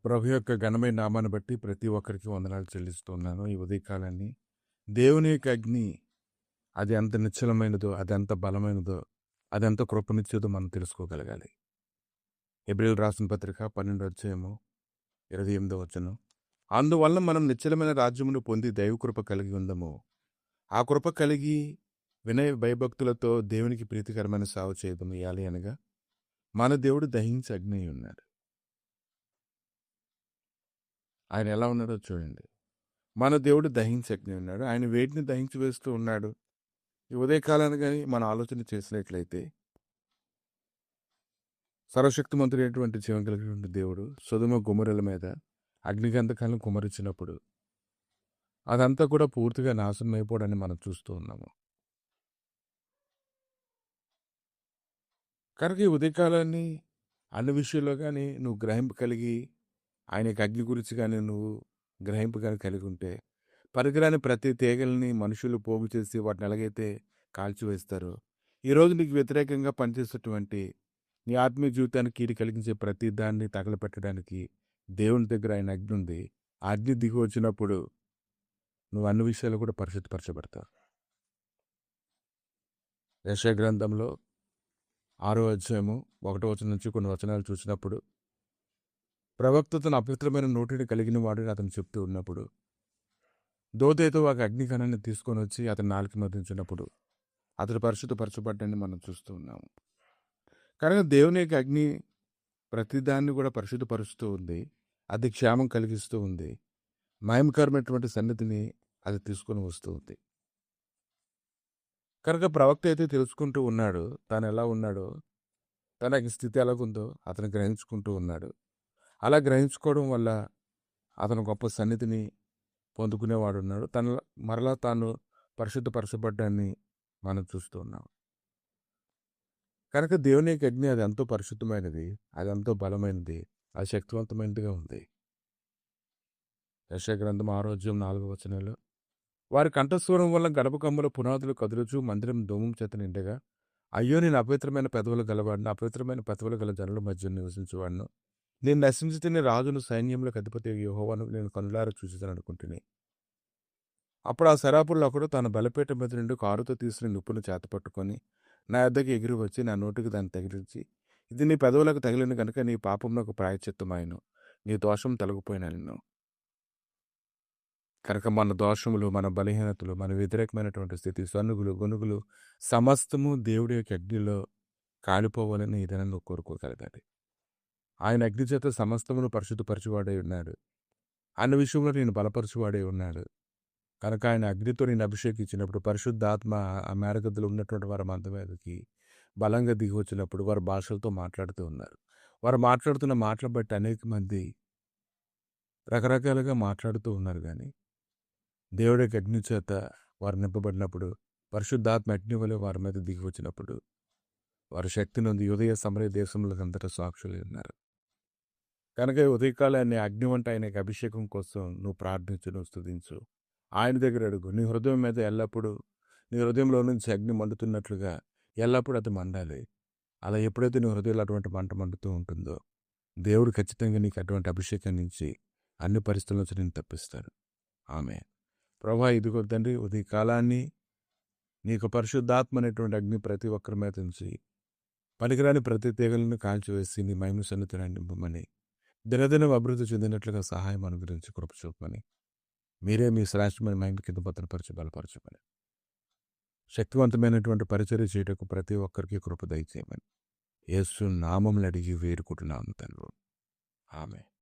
ప్రభు యొక్క ఘనమైన నామాన్ని బట్టి ప్రతి ఒక్కరికి వందనాలు చెల్లిస్తున్నాను. ఈ ఉదయకాలాన్ని దేవుని యొక్క అగ్ని అది ఎంత నిశ్చలమైనదో, అది ఎంత బలమైనదో, అది ఎంత కృపనిచ్చేదో మనం తెలుసుకోగలగాలి. హెబ్రీయులకు రాసిన పత్రిక 12 అధ్యాయము 28 వచనం. అందువలన మనం నిశ్చలమైన రాజ్యమును పొంది దైవ కృప కలిగి ఉందము. ఆ కృప కలిగి వినయ భయభక్తులతో దేవునికి ప్రీతికరమైన సేవ చేయదము. ఇయాలి అనగా మన దేవుడు దహించి అగ్ని అయి ఉన్నాడు. ఆయన ఎలా ఉన్నాడో చూడండి. మన దేవుడు దహించి అగ్ని ఉన్నాడు. ఆయన వేటిని దహించి వేస్తూ ఉన్నాడు. ఈ ఉదయకాలాన్ని కానీ మనం ఆలోచన చేసినట్లయితే సర్వశక్తిమంతుడైనటువంటి జీవం కలిగినటువంటి దేవుడు సొదొమ గొమొర్రాల మీద అగ్నిగంధకాలను కుమ్మరించినప్పుడు అదంతా కూడా పూర్తిగా నాశనం అయిపోవడాన్ని మనం చూస్తూ ఉన్నాము. కనుక ఈ ఉదయకాలాన్ని అన్ని విషయాల్లో కానీ నువ్వు గ్రహింపు కలిగి ఆయన యొక్క అగ్ని గురించి కానీ నువ్వు గ్రహింపు కానీ కలిగి ఉంటే పరికరాని ప్రతి తీగల్ని మనుషులు పోగు చేసి వాటిని ఎలాగైతే కాల్చివేస్తారో ఈరోజు నీకు వ్యతిరేకంగా పనిచేసేటువంటి నీ ఆత్మీయ జీవితానికి కీడు కలిగించే ప్రతి దాన్ని తగలపెట్టడానికి దేవుని దగ్గర ఆయన అగ్ని ఉంది. ఆ అగ్ని దిగి వచ్చినప్పుడు నువ్వు అన్ని విషయాలు కూడా పరిశుద్ధపరచబడతావు. యెషయా గ్రంథంలో 6వ అధ్యాయము 1వ వచనం నుంచి కొన్ని వచనాలు చూసినప్పుడు ప్రవక్త తన అపవిత్రమైన నోటిని కలిగిన వాడిని అతను చెప్తూ ఉన్నప్పుడు దోదేతో ఒక అగ్నికణాన్ని తీసుకొని వచ్చి అతని నాలుక మధ్యించినప్పుడు అతడు పరిశుద్ధపరచబడ్డాన్ని మనం చూస్తూ ఉన్నాము. కనుక దేవుని యొక్క అగ్ని ప్రతిదాన్ని కూడా పరిశుద్ధపరుస్తూ ఉంది. అది క్షేమం కలిగిస్తూ ఉంది. మహిమకరమైనటువంటి సన్నిధిని అది తీసుకొని వస్తూ ఉంది. కనుక ప్రవక్త అయితే తెలుసుకుంటూ ఉన్నాడు తాను ఎలా ఉన్నాడో, తన స్థితి ఎలాగుందో అతను గ్రహించుకుంటూ ఉన్నాడు. అలా గ్రహించుకోవడం వల్ల అతను గొప్ప సన్నిధిని పొందుకునేవాడు ఉన్నాడు. మరలా తాను పరిశుద్ధపరచబడ్డాన్ని మనం చూస్తూ ఉన్నాం. కనుక దేవుని యొక్క అగ్ని అది ఎంతో పరిశుద్ధమైనది, అది ఎంతో బలమైనది, అది శక్తివంతమైనదిగా ఉంది. యెషయా గ్రంథం 6వ అధ్యాయం 4వ వచనంలో వారి కంఠస్వరం వల్ల గడప కమ్ముల పునాదులు కదులుచు మందిరం దోమం చేత నిండగా అయ్యో నేను అపవిత్రమైన పెదవులు గలవాడిని, అపవిత్రమైన పెదవులు గల జనుల మధ్య నివసించేవాడిను. నేను నశించితేనే రాజును సైన్యములకు అధిపతి యెహోవాను నేను కనులారా చూసేదని అనుకుంటుని. అప్పుడు ఆ శరాపుల్లో ఒకడు తన బలిపీఠం మీద నుండి కారుతో తీసిన నిప్పును చేతపట్టుకొని నా యొద్దకు ఎగిరి వచ్చి నా నోటికి దాన్ని తగిలించి, ఇది నీ పెదవులకు తగిలిన కనుక నీ పాపమునకు ప్రాయశ్చిత్తమాయను, నీ దోషం తొలగిపోయినా నిన్ను. కనుక మన దోషములు, మన బలహీనతలు, మన వ్యతిరేకమైనటువంటి స్థితి, సనుగులు, గొనుగులు సమస్తము దేవుడి యొక్క అగ్నిలో కాలిపోవాలని ఏదైనా నువ్వు కోరుకోగలగాలి. ఆయన అగ్ని చేత సమస్తమును పరిశుద్ధపరచువాడై ఉన్నాడు. అన్ని విషయంలో నేను బలపరచువాడై ఉన్నాడు. కనుక ఆయన అగ్నితో నేను అభిషేకించినప్పుడు పరిశుద్ధాత్మ ఆ మేరగద్దలు ఉన్నటువంటి వారి మంద మీదకి బలంగా దిగి వచ్చినప్పుడు వారు భాషలతో మాట్లాడుతూ ఉన్నారు. వారు మాట్లాడుతున్న మాటలు బట్టి అనేక మంది రకరకాలుగా మాట్లాడుతూ ఉన్నారు. కానీ దేవుడి యొక్క అగ్ని చేత వారు నింపబడినప్పుడు పరిశుద్ధాత్మ అగ్ని వలె వారి మీద దిగి వచ్చినప్పుడు వారి శక్తి నుండి ఉదయ సమరయ దేశంలో అంతటా సాక్షులు ఉన్నారు. కనుక ఉదయకాలాన్ని అగ్ని వంట ఆయన అభిషేకం కోసం నువ్వు ప్రార్థించు, నువ్వు స్తుతించు, ఆయన దగ్గర అడుగు. నీ హృదయం మీద ఎల్లప్పుడూ నీ హృదయంలో నుంచి అగ్ని మండుతున్నట్లుగా ఎల్లప్పుడూ అది మండాలి. అలా ఎప్పుడైతే నీ హృదయంలో అటువంటి మంట మండుతూ ఉంటుందో దేవుడు ఖచ్చితంగా నీకు అటువంటి అభిషేకాన్ని ఇచ్చి అన్ని పరిస్థితుల నుంచి నేను తప్పిస్తాడు. ఆమె ప్రభా ఇదిగో తండ్రి ఉదయకాలాన్ని నీకు పరిశుద్ధాత్మ అనేటువంటి అగ్ని ప్రతి ఒక్కరి మీద నుంచి పనికిరాని ప్రతి తీగలను కాల్చివేసి నీ మహిమ సన్నిధిని నింపమని దినదినం అభివృద్ధి చెందినట్లుగా సహాయం అనుగ్రహించి కృప చూపమని మీరే మీ శ్రేష్టమైన మహిమ కింద భద్రపరిచి బలపరచమని శక్తివంతమైనటువంటి పరిచర్య చేయటకు ప్రతి ఒక్కరికి కృప దయచేయమని యేసు నామములు అడిగి వేడుకుంటున్నాను తండ్రి. ఆమె.